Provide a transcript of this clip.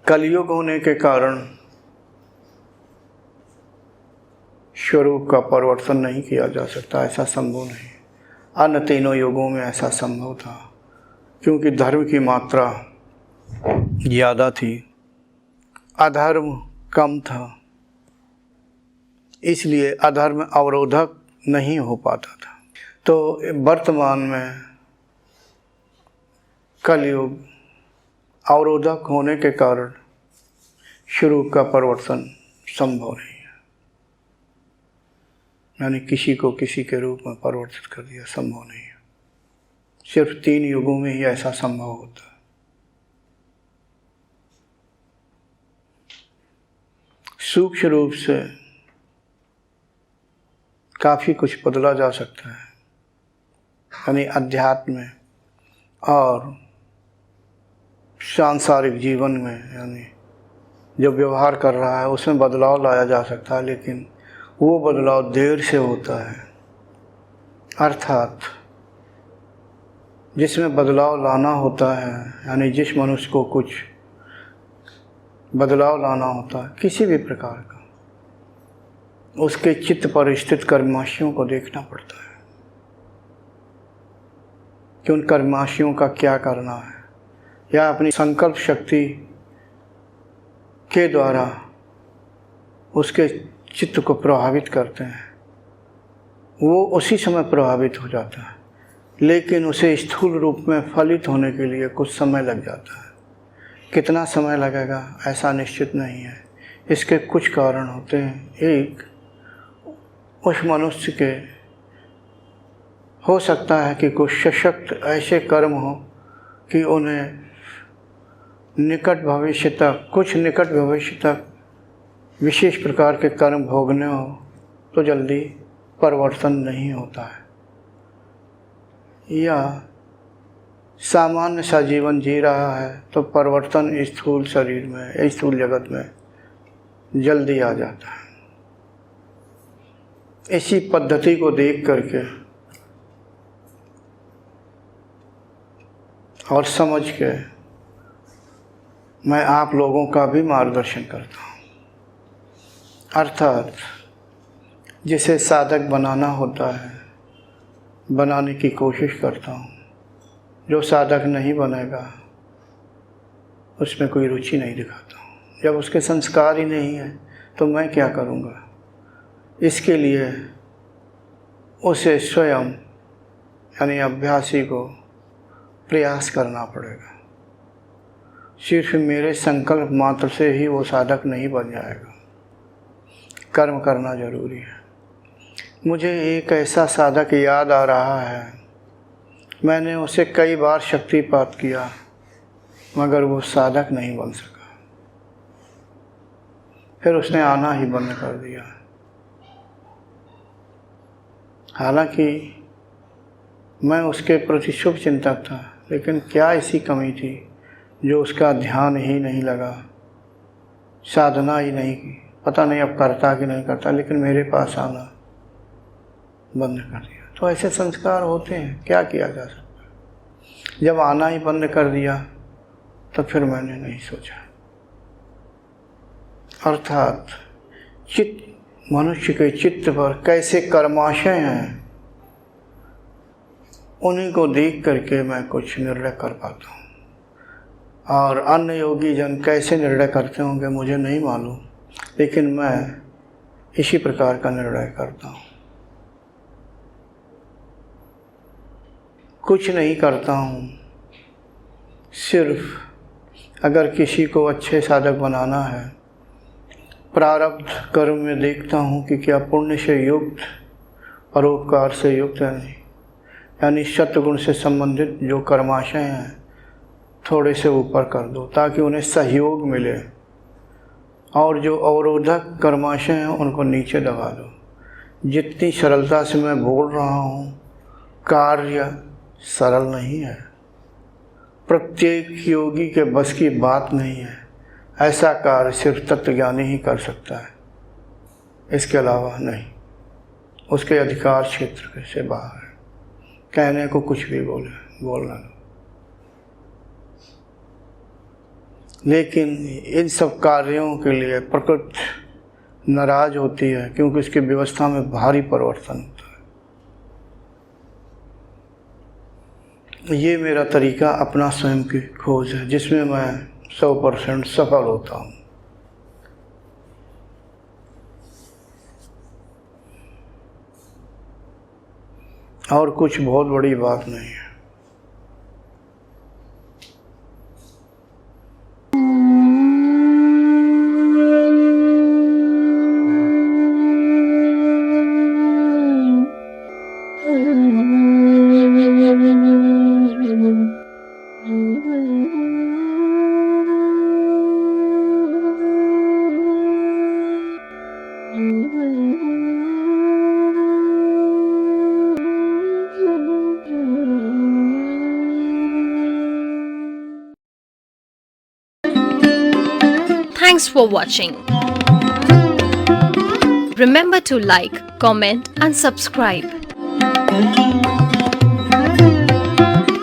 कलयुग होने के कारण स्वरूप का परिवर्तन नहीं किया जा सकता, ऐसा संभव नहीं। अन्य तीनों युगों में ऐसा संभव था, क्योंकि धर्म की मात्रा ज़्यादा थी, अधर्म कम था, इसलिए अधर्म अवरोधक नहीं हो पाता था। तो वर्तमान में कलयुग अवरोधक होने के कारण स्वरूप का परिवर्तन संभव नहीं है, यानी किसी को किसी के रूप में परिवर्तित कर दिया संभव नहीं है। सिर्फ 3 युगों में ही ऐसा संभव होता है। सूक्ष्म रूप से काफ़ी कुछ बदला जा सकता है, यानी अध्यात्म में और सांसारिक जीवन में, यानी जो व्यवहार कर रहा है उसमें बदलाव लाया जा सकता है, लेकिन वो बदलाव देर से होता है। अर्थात जिसमें बदलाव लाना होता है, यानी जिस मनुष्य को कुछ बदलाव लाना होता है किसी भी प्रकार का, उसके चित्त पर स्थित कर्माशियों को देखना पड़ता है कि उन कर्माशियों का क्या करना है, या अपनी संकल्प शक्ति के द्वारा उसके चित्त को प्रभावित करते हैं। वो उसी समय प्रभावित हो जाता है, लेकिन उसे स्थूल रूप में फलित होने के लिए कुछ समय लग जाता है। कितना समय लगेगा ऐसा निश्चित नहीं है। इसके कुछ कारण होते हैं। एक, उस मनुष्य के हो सकता है कि कुछ सशक्त ऐसे कर्म हो कि उन्हें निकट भविष्य तक विशेष प्रकार के कर्म भोगने हो तो जल्दी परिवर्तन नहीं होता है, या सामान्य सा जीवन जी रहा है तो परिवर्तन स्थूल शरीर में, स्थूल जगत में जल्दी आ जाता है। इसी पद्धति को देख करके और समझ के मैं आप लोगों का भी मार्गदर्शन करता हूँ। अर्थात जिसे साधक बनाना होता है बनाने की कोशिश करता हूँ। जो साधक नहीं बनेगा उसमें कोई रुचि नहीं दिखाता हूँ। जब उसके संस्कार ही नहीं है तो मैं क्या करूँगा। इसके लिए उसे स्वयं यानी अभ्यासी को प्रयास करना पड़ेगा। सिर्फ मेरे संकल्प मात्र से ही वो साधक नहीं बन जाएगा। कर्म करना जरूरी है। मुझे एक ऐसा साधक याद आ रहा है, मैंने उसे कई बार शक्तिपात किया मगर वो साधक नहीं बन सका। फिर उसने आना ही बंद कर दिया। हालांकि मैं उसके प्रति शुभ चिंतक था, लेकिन क्या ऐसी कमी थी जो उसका ध्यान ही नहीं लगा, साधना ही नहीं की। पता नहीं अब करता कि नहीं करता, लेकिन मेरे पास आना बंद कर दिया। तो ऐसे संस्कार होते हैं, क्या किया जा सकता है। जब आना ही बंद कर दिया तो फिर मैंने नहीं सोचा। अर्थात मनुष्य के चित्त पर कैसे कर्माशय हैं उन्हीं को देख करके मैं कुछ निर्णय कर पाता हूँ। और अन्य योगी जन कैसे निर्णय करते होंगे मुझे नहीं मालूम, लेकिन मैं इसी प्रकार का निर्णय करता हूँ। कुछ नहीं करता हूँ, सिर्फ अगर किसी को अच्छे साधक बनाना है, प्रारब्ध कर्म में देखता हूँ कि क्या पुण्य से युक्त, परोपकार से युक्त है नहीं, यानी सत्गुण से संबंधित जो कर्माशय हैं थोड़े से ऊपर कर दो ताकि उन्हें सहयोग मिले, और जो अवरोधक कर्माशय हैं उनको नीचे दबा दो। जितनी सरलता से मैं बोल रहा हूँ, कार्य सरल नहीं है। प्रत्येक योगी के बस की बात नहीं है। ऐसा कार्य सिर्फ तत्वज्ञानी ही कर सकता है, इसके अलावा नहीं। उसके अधिकार क्षेत्र से बाहर है। कहने को कुछ भी बोलना लो। लेकिन इन सब कार्यों के लिए प्रकृति नाराज होती है, क्योंकि उसकी व्यवस्था में भारी परिवर्तन होता है। ये मेरा तरीका अपना स्वयं की खोज है, जिसमें मैं 100% सफल होता हूँ। और कुछ बहुत बड़ी बात नहीं है। Thanks for watching. Remember to like, comment and subscribe.